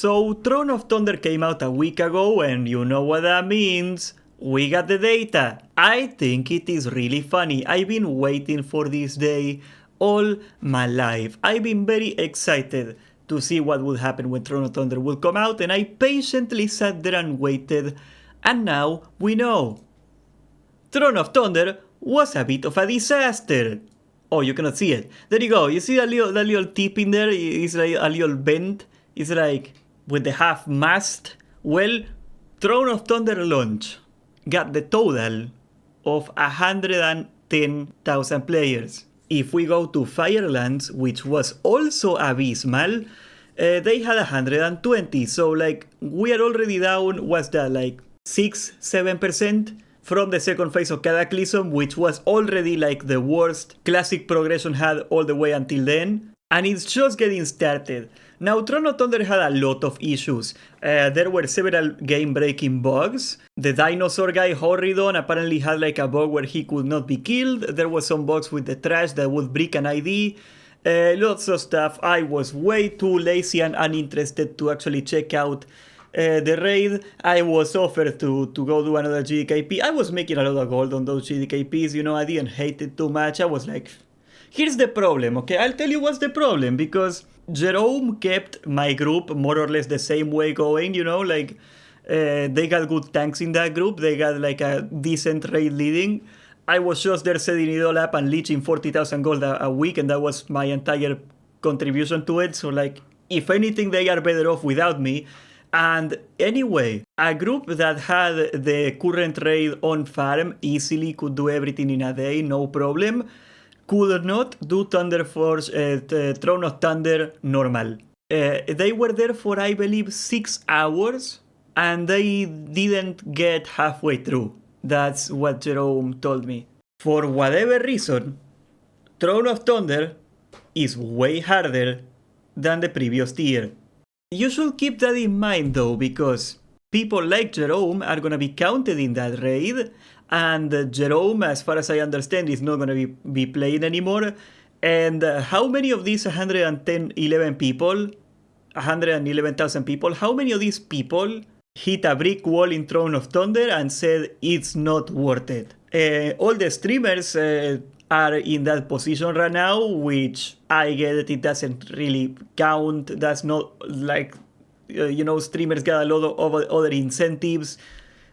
So Throne of Thunder came out a week ago, and you know what that means. We got the data. I think it is really funny. I've been waiting for this day all my life. I've been very excited to see what would happen when Throne of Thunder will come out, and I patiently sat there and waited, and now we know. Throne of Thunder was a bit of a disaster. Oh, you cannot see it. There you go. You see that little tip in there? It's like a little bend. It's like with the half mast. Well, Throne of Thunder launch got the total of 110,000 players. If we go to Firelands, which was also abysmal, they had 120. So like we are already down, what's that, like 6-7% from the second phase of Cataclysm, which was already like the worst Classic progression had all the way until then. And it's just getting started. Now, Throne of Thunder had a lot of issues. There were several game-breaking bugs. The dinosaur guy, Horridon, apparently had like a bug where he could not be killed. There were some bugs with the trash that would break an ID. Lots of stuff. I was way too lazy and uninterested to actually check out the raid. I was offered to go do another GDKP. I was making a lot of gold on those GDKPs, you know, I didn't hate it too much. I was like, here's the problem, okay? I'll tell you what's the problem, because Jerome kept my group more or less the same way going, you know, like they got good tanks in that group, they got like a decent raid leading. I was just there setting it all up and leeching 40,000 gold a week, and that was my entire contribution to it, so like, if anything, they are better off without me. And anyway, a group that had the current raid on farm easily could do everything in a day, no problem, could not do Thunder Force, Throne of Thunder normal. They were there for, I believe, 6 hours, and they didn't get halfway through. That's what Jerome told me. For whatever reason, Throne of Thunder is way harder than the previous tier. You should keep that in mind though, because people like Jerome are gonna be counted in that raid, and Jerome, as far as I understand, is not gonna be playing anymore. And how many of these 111,000 people, how many of these people hit a brick wall in Throne of Thunder and said it's not worth it? All the streamers are in that position right now, which I get it doesn't really count. That's not like, you know, streamers got a lot of other incentives.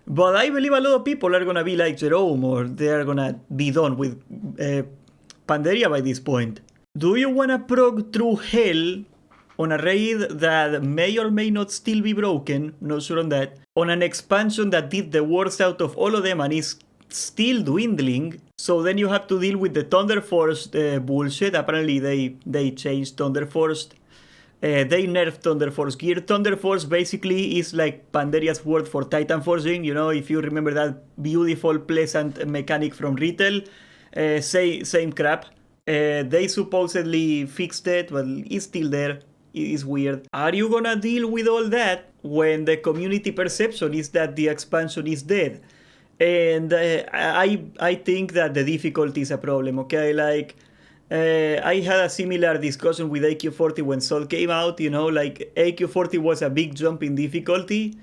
But I believe a lot of people are gonna be like Jerome, or they are gonna be done with Pandaria by this point. Do you wanna prog through hell on a raid that may or may not still be broken, not sure on that, on an expansion that did the worst out of all of them and is still dwindling? So then you have to deal with the Thunder Force bullshit. Apparently they changed Thunder Force. They nerfed Thunder Force gear. Thunder Force basically is like Pandaria's word for Titan Forging. You know, if you remember that beautiful, pleasant mechanic from Retail. Same crap. They supposedly fixed it, but it's still there. It is weird. Are you gonna deal with all that when the community perception is that the expansion is dead? And I think that the difficulty is a problem, okay? Like, I had a similar discussion with AQ40 when Sol came out, you know, like AQ40 was a big jump in difficulty.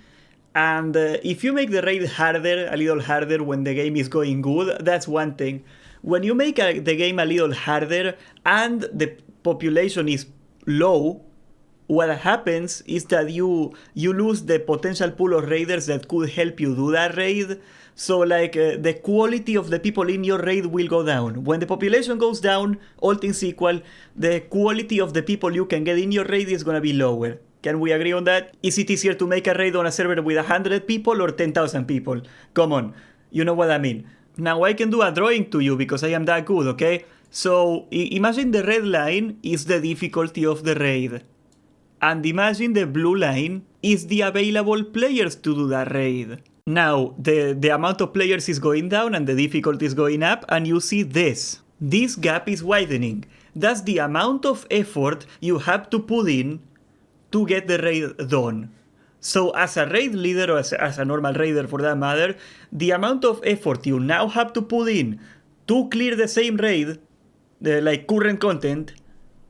And if you make the raid harder, a little harder when the game is going good, that's one thing. When you make the game a little harder and the population is low, what happens is that you lose the potential pool of raiders that could help you do that raid. So like the quality of the people in your raid will go down. When the population goes down, all things equal, the quality of the people you can get in your raid is gonna be lower. Can we agree on that? Is it easier to make a raid on a server with 100 people or 10,000 people? Come on, you know what I mean. Now I can do a drawing to you because I am that good, okay? So imagine the red line is the difficulty of the raid. And imagine the blue line is the available players to do that raid. Now, the amount of players is going down and the difficulty is going up, and you see this. This gap is widening. That's the amount of effort you have to put in to get the raid done. So as a raid leader, or as a normal raider for that matter, the amount of effort you now have to put in to clear the same raid, like current content,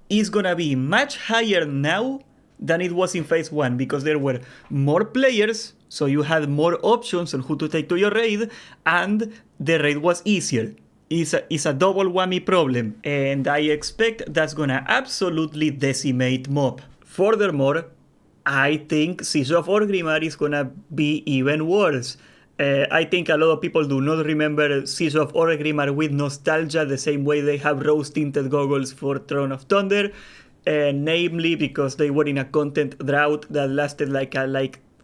is gonna be much higher now than it was in phase 1 because there were more players, so you had more options on who to take to your raid, and the raid was easier. It's a double whammy problem, and I expect that's gonna absolutely decimate mob. Furthermore, I think Siege of Orgrimmar is gonna be even worse. I think a lot of people do not remember Siege of Orgrimmar with nostalgia the same way they have rose-tinted goggles for Throne of Thunder, namely because they were in a content drought that lasted like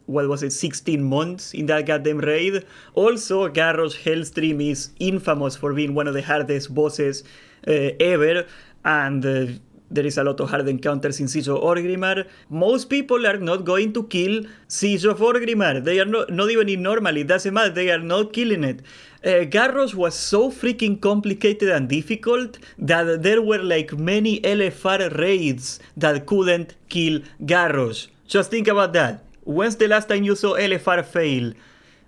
16 months in that goddamn raid. Also, Garrosh Hellstream is infamous for being one of the hardest bosses ever, and there is a lot of hard encounters in Siege of Orgrimmar. Most people are not going to kill Siege of Orgrimmar. They are not even in normal. It doesn't matter. They are not killing it. Garrosh was so freaking complicated and difficult that there were like many LFR raids that couldn't kill Garrosh. Just think about that. When's the last time you saw LFR fail?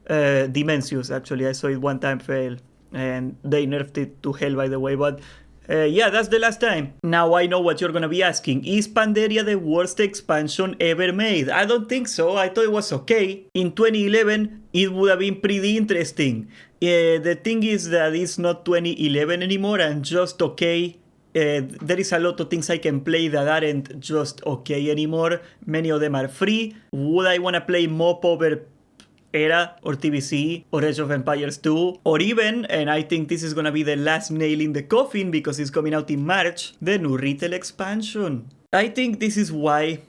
Dimensius, actually. I saw it one time fail. And they nerfed it to hell, by the way. But yeah, that's the last time. Now I know what you're gonna be asking. Is Pandaria the worst expansion ever made? I don't think so. I thought it was okay. In 2011, it would have been pretty interesting. The thing is that it's not 2011 anymore and just okay. There is a lot of things I can play that aren't just okay anymore. Many of them are free. Would I want to play Mop over Era or TBC or Age of Empires 2? Or even, and I think this is going to be the last nail in the coffin because it's coming out in March, the new retail expansion. I think this is why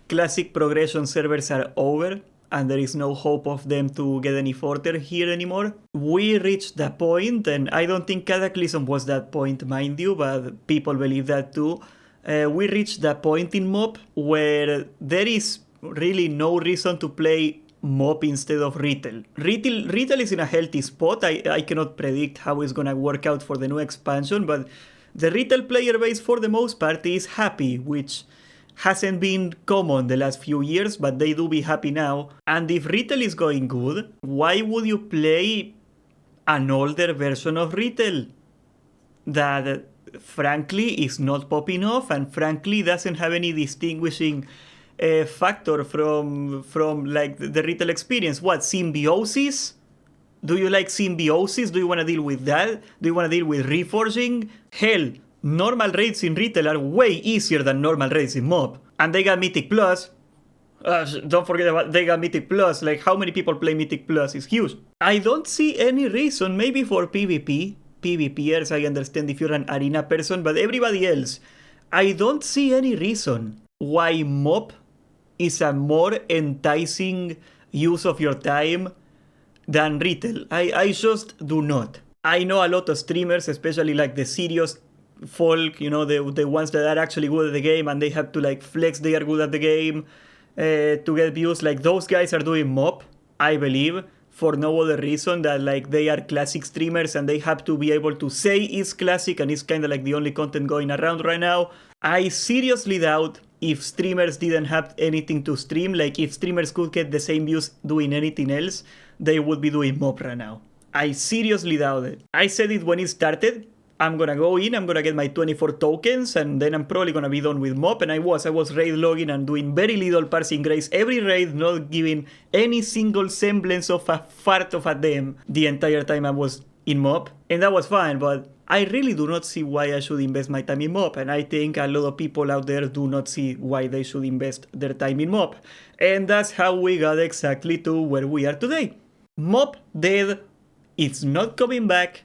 classic progression servers are over and there is no hope of them to get any further here anymore. We reached that point, and I don't think Cataclysm was that point, mind you, but people believe that too. We reached that point in MoB where there is really no reason to play MoB instead of retail. Retail is in a healthy spot. I cannot predict how it's gonna work out for the new expansion, but the retail player base for the most part is happy, which hasn't been common the last few years, but they do be happy now. And if retail is going good, why would you play an older version of retail that frankly is not popping off and frankly doesn't have any distinguishing factor from like the retail experience? What, symbiosis? Do you like symbiosis? Do you want to deal with that? Do you want to deal with reforging? Hell, normal raids in retail are way easier than normal raids in MoB. And they got Mythic Plus. Don't forget about they got Mythic Plus. Like, how many people play Mythic Plus? It's huge. I don't see any reason, maybe for PvP. PvPers, I understand if you're an arena person, but everybody else, I don't see any reason why MoB is a more enticing use of your time than retail. I just do not. I know a lot of streamers, especially like the serious folk, you know, the ones that are actually good at the game and they have to like flex they are good at the game to get views. Like, those guys are doing MoB, I believe, for no other reason that like they are classic streamers and they have to be able to say it's classic, and it's kind of like the only content going around right now. I seriously doubt if streamers didn't have anything to stream, like if streamers could get the same views doing anything else, they would be doing MoB right now. I seriously doubt it. I said it when it started. I'm gonna go in, I'm gonna get my 24 tokens, and then I'm probably gonna be done with MoB. And I was raid logging and doing very little parsing grace every raid, not giving any single semblance of a fart of a dem the entire time I was in MoB. And that was fine, but I really do not see why I should invest my time in MoB. And I think a lot of people out there do not see why they should invest their time in MoB. And that's how we got exactly to where we are today. MoB dead, it's not coming back.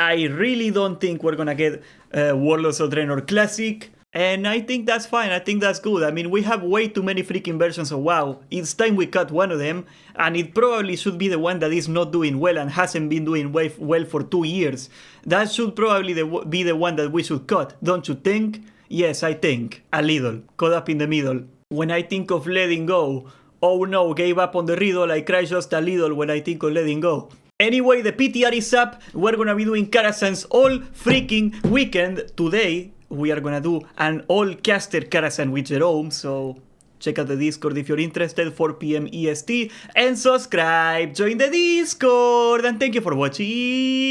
I really don't think we're gonna get Warlords of Draenor Classic, and I think that's fine. I think that's good. I mean, we have way too many freaking versions of WoW. It's time we cut one of them, and it probably should be the one that is not doing well and hasn't been doing well for 2 years. That should probably be the one that we should cut, don't you think? Yes, I think. A little. Caught up in the middle. When I think of letting go, oh no, gave up on the riddle, I cry just a little when I think of letting go. Anyway, the PTR is up. We're gonna be doing Karazhan's all freaking weekend. Today, we are gonna do an all-caster Karazhan with Jerome, so check out the Discord if you're interested, 4 PM EST, and subscribe, join the Discord, and thank you for watching.